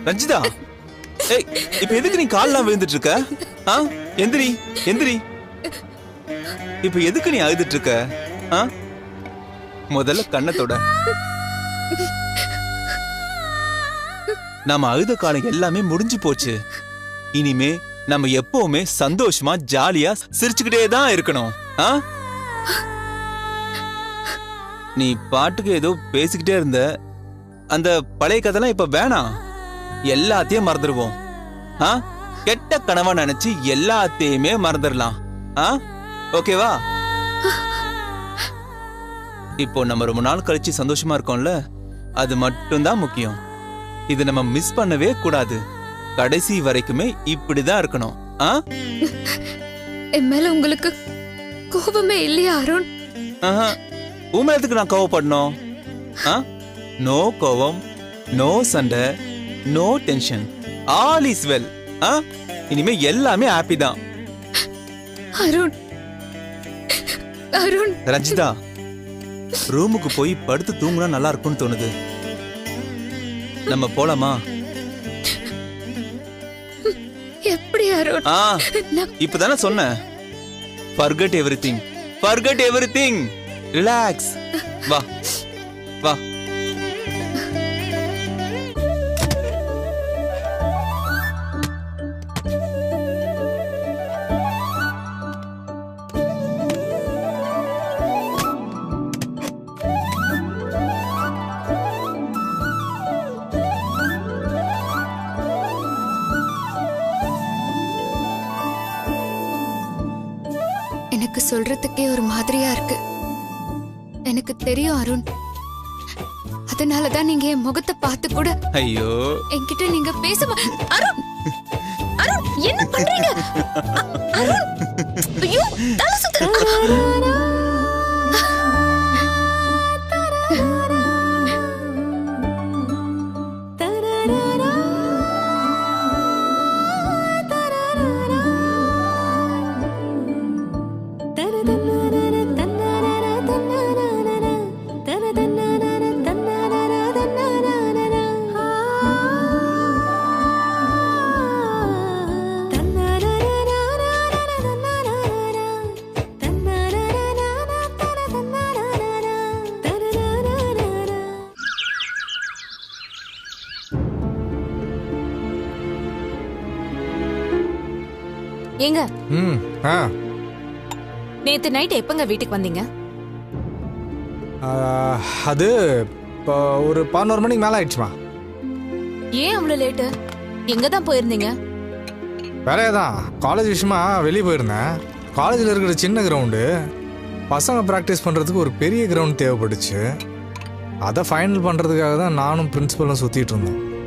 ரஞ்சிதா, ஏய், இப்ப எதுக்கு நீ கால்லாம் விழுந்துட்டு இருக்க? எந்திரி எந்திரி. இப்ப எதுக்கு நீ அழுதுட்டு இருக்க? முதல்ல கண்ணத்தோட. நாம அழுத காலம் எல்லாமே முடிஞ்சு போச்சு. இனிமே நம்ம எப்பவுமே சந்தோஷமா ஜாலியா சிரிச்சுக்கிட்டே தான் இருக்கணும். நீ பாட்டுக்கு ஏதோ பேசிக்கிட்டே இருந்த. அந்த பழைய கதைலாம் இப்ப வேணாம். எல்லாத்தையும் மறந்துடுவோம். கெட்ட கனவா நினைச்சு எல்லாத்தையுமே மறந்துடலாம். ஓகேவா? இப்போ நம்ம ரொம்ப நாள் கழிச்சு சந்தோஷமா இருக்கோம்ல, அது மட்டும்தான் முக்கியம். இது நம்ம மிஸ் பண்ணவே கூடாது. கடைசி வரைக்குமே இப்படிதான் இருக்கணும். என் மேல உங்களுக்கு கோபமே இல்லையா அருண்? உண்மையத்துக்கு நான் கோவப்படணும்? நோ கோவம், நோ சண்டை, no tension, all is well. இனிமே எல்லாமே ஹாப்பி தான். அருண், அருண். ரஞ்சிதா, ரூமுக்கு போய் படுத்து தூங்குனா நல்லா இருக்கும்னு தோணுது. நம்ம போலாமா? எப்படி அருண்? இப்பதானே சொன்னேன். forget everything, forget everything, relax. வா வா. எனக்கு சொல்றதுக்கே ஒரு மாதிரியா இருக்கு. எனக்கு தெரியும் அருண். அதனாலதான் நீங்க என் முகத்தை பார்த்து கூட ஐயோ என்கிட்ட நீங்க பேச அருண். அருண் என்ன பண்றீங்க? அருண், ஐயோ தலை சுத்து. ஏங்க நேத்து நைட் எப்பங்க வீட்டுக்கு வந்தீங்க? அது ஒரு 11 மணிக்கு மேல ஆயிடுச்சுமா. ஏன் அவ்வளவு லேட்டு? எங்க தான் போயிருந்தீங்க? வேலையாதான், காலேஜ் விஷயமா வெளியே போயிருந்தேன். காலேஜில் இருக்கிற சின்ன கிரவுண்டு பசங்க ப்ராக்டிஸ் பண்ணுறதுக்கு ஒரு பெரிய கிரவுண்ட் தேவைப்பட்டுச்சு. அதை ஃபைனல் பண்ணுறதுக்காக தான் நானும் பிரின்ஸிபலும் சுற்றிட்டு இருந்தோம்.